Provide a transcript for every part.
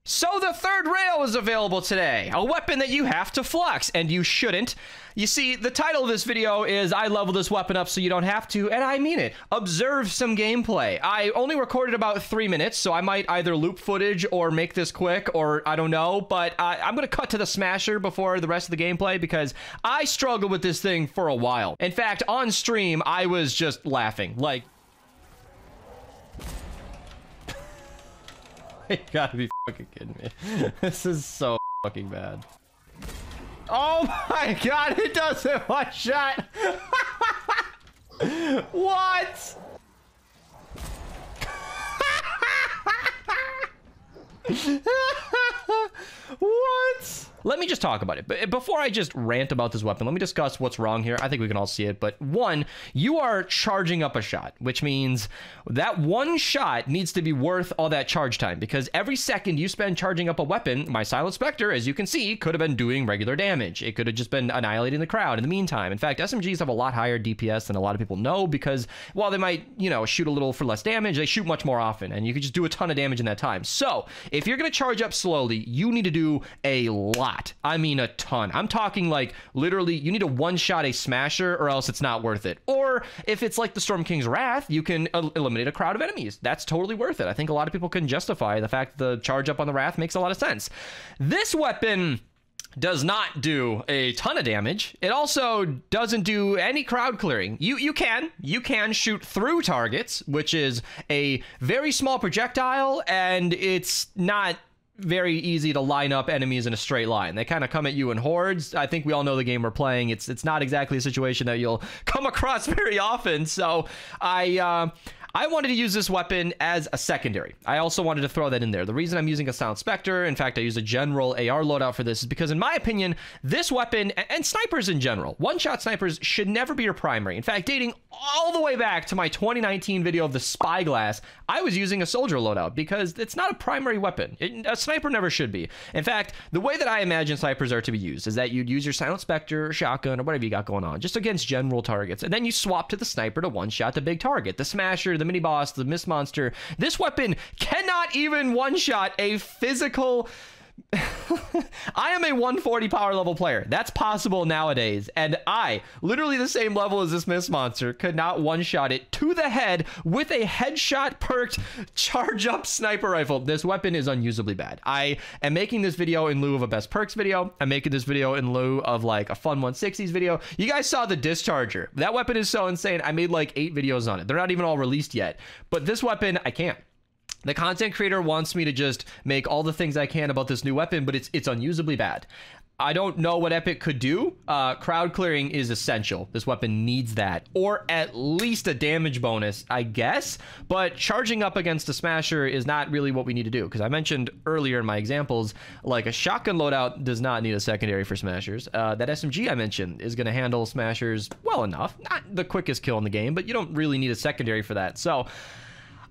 So the third rail is available today, a weapon that you have to flux, and you shouldn't. You see, the title of this video is I level this weapon up so you don't have to, and I mean it. Observe some gameplay. I only recorded about 3 minutes, so I might either loop footage or make this quick, or I don't know, but I'm gonna cut to the smasher before the rest of the gameplay because I struggled with this thing for a while. In fact, on stream, I was just laughing, like... You gotta be fucking kidding me. This is so fucking bad. Oh my god, it does it one shot. What? What? Let me just talk about it. But before I just rant about this weapon, let me discuss what's wrong here. I think we can all see it. But one, you are charging up a shot, which means that one shot needs to be worth all that charge time, because every second you spend charging up a weapon, my Silent Spectre, as you can see, could have been doing regular damage. It could have just been annihilating the crowd in the meantime. In fact, SMGs have a lot higher DPS than a lot of people know, because while they might, you know, shoot a little for less damage, they shoot much more often, and you could just do a ton of damage in that time. So if you're going to charge up slowly, you need to do a lot. I mean a ton. I'm talking like literally you need to one-shot a smasher or else it's not worth it. Or if it's like the Storm King's Wrath, you can eliminate a crowd of enemies. That's totally worth it. I think a lot of people can justify the fact the charge up on the Wrath makes a lot of sense. This weapon does not do a ton of damage. It also doesn't do any crowd clearing. You can shoot through targets, which is a very small projectile, and it's not very easy to line up enemies in a straight line. They kind of come at you in hordes. I think we all know the game we're playing. It's not exactly a situation that you'll come across very often. So I wanted to use this weapon as a secondary. I also wanted to throw that in there. The reason I'm using a Silent Spectre, in fact, I use a general AR loadout for this, is because in my opinion, this weapon, and snipers in general, one-shot snipers should never be your primary. In fact, dating all the way back to my 2019 video of the Spyglass, I was using a soldier loadout because it's not a primary weapon. A sniper never should be. In fact, the way that I imagine snipers are to be used is that you'd use your Silent Spectre or shotgun or whatever you got going on, just against general targets, and then you swap to the sniper to one-shot the big target, the smasher, the mini boss, the Mist monster. This weapon cannot even one-shot a physical... I am a 140 power level player. That's possible nowadays. And I, literally the same level as this Mist monster, could not one-shot it to the head with a headshot perked charge up sniper rifle. This weapon is unusably bad. I am making this video in lieu of a best perks video. I'm making this video in lieu of like a fun 160s video. You guys saw the discharger. That weapon is so insane. I made like 8 videos on it. They're not even all released yet. But this weapon, I can't. The content creator wants me to just make all the things I can about this new weapon, but it's unusably bad. I don't know what Epic could do. Crowd clearing is essential. This weapon needs that, or at least a damage bonus, I guess. But charging up against a smasher is not really what we need to do, because I mentioned earlier in my examples, like a shotgun loadout does not need a secondary for smashers. That SMG I mentioned is going to handle smashers well enough. Not the quickest kill in the game, but you don't really need a secondary for that. So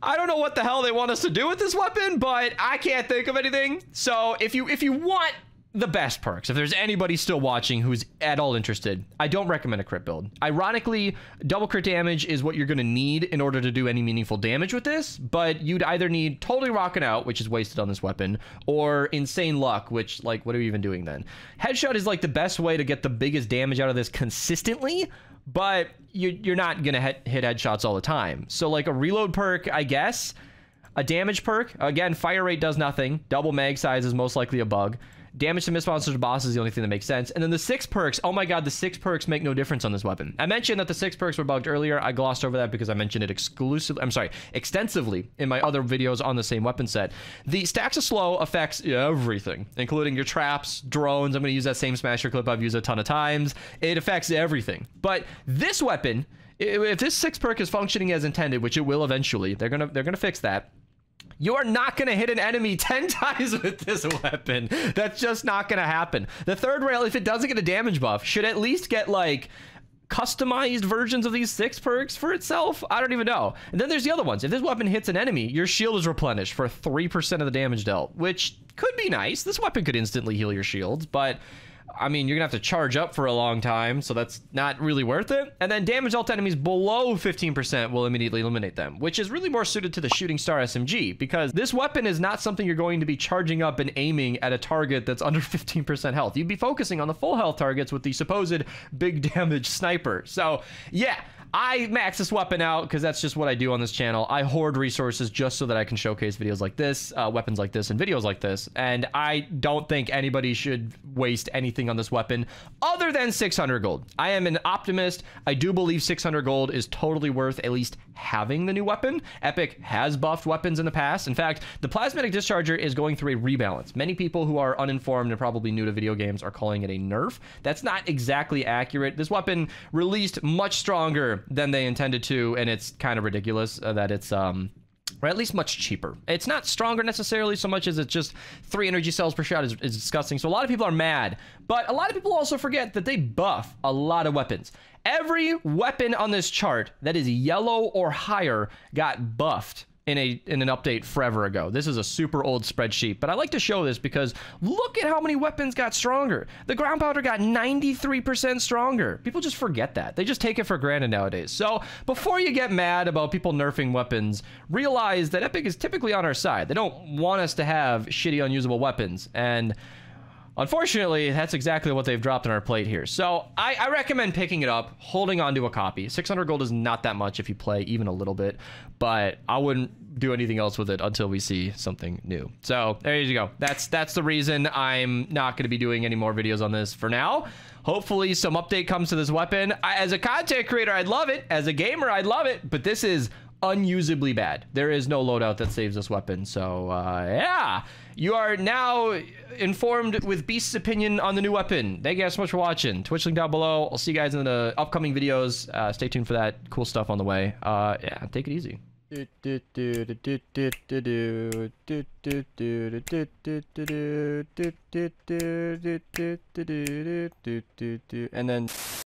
I don't know what the hell they want us to do with this weapon, but I can't think of anything. So if you want the best perks, if there's anybody still watching who's at all interested, I don't recommend a crit build. Ironically, double crit damage is what you're going to need in order to do any meaningful damage with this, but you'd either need totally rocking out, which is wasted on this weapon, or insane luck, which, like, what are we even doing then? Headshot is like the best way to get the biggest damage out of this consistently, but you're not gonna hit headshots all the time. So like a reload perk, I guess. A damage perk, again, fire rate does nothing. Double mag size is most likely a bug. Damage to Mist monsters to boss is the only thing that makes sense. And then the 6 perks, oh my god, the 6 perks make no difference on this weapon. I mentioned that the 6 perks were bugged earlier. I glossed over that because I mentioned it extensively in my other videos on the same weapon set. The stacks of slow affects everything, including your traps, drones. I'm going to use that same smasher clip I've used a ton of times. It affects everything. But this weapon, if this 6 perk is functioning as intended, which it will eventually, they're gonna fix that. You are not going to hit an enemy 10 times with this weapon. That's just not going to happen. The third rail, if it doesn't get a damage buff, should at least get like customized versions of these 6 perks for itself. I don't even know. And then there's the other ones. If this weapon hits an enemy, your shield is replenished for 3% of the damage dealt, which could be nice. This weapon could instantly heal your shields, but I mean, you're gonna have to charge up for a long time, so that's not really worth it. And then damage dealt to enemies below 15% will immediately eliminate them, which is really more suited to the Shooting Star SMG, because this weapon is not something you're going to be charging up and aiming at a target that's under 15% health. You'd be focusing on the full health targets with the supposed big damage sniper. So yeah, I max this weapon out because that's just what I do on this channel. I hoard resources just so that I can showcase videos like this, weapons like this, and videos like this. And I don't think anybody should waste anything on this weapon other than 600 gold. I am an optimist. I do believe 600 gold is totally worth at least having the new weapon. Epic has buffed weapons in the past. In fact, the Plasmatic Discharger is going through a rebalance. Many people who are uninformed and probably new to video games are calling it a nerf. That's not exactly accurate. This weapon released much stronger than they intended to, and it's kind of ridiculous that it's or at least much cheaper. It's not stronger necessarily so much as it's just 3 energy cells per shot is disgusting. So a lot of people are mad, but a lot of people also forget that they buff a lot of weapons. Every weapon on this chart that is yellow or higher got buffed in an update forever ago. This is a super old spreadsheet, but I like to show this because look at how many weapons got stronger. The ground powder got 93% stronger. People just forget that. They just take it for granted nowadays. So before you get mad about people nerfing weapons, realize that Epic is typically on our side. They don't want us to have shitty unusable weapons, and unfortunately, that's exactly what they've dropped on our plate here. So I recommend picking it up, holding on to a copy. 600 gold is not that much if you play even a little bit, but I wouldn't do anything else with it until we see something new. So there you go. That's the reason I'm not going to be doing any more videos on this for now. Hopefully some update comes to this weapon. As a content creator, I'd love it. As a gamer, I'd love it, but this is unusably bad. There is no loadout that saves this weapon. So yeah, you are now informed with Beast's opinion on the new weapon. Thank you guys so much for watching. Twitch link down below. I'll see you guys in the upcoming videos. Stay tuned for that cool stuff on the way. Yeah, take it easy. And then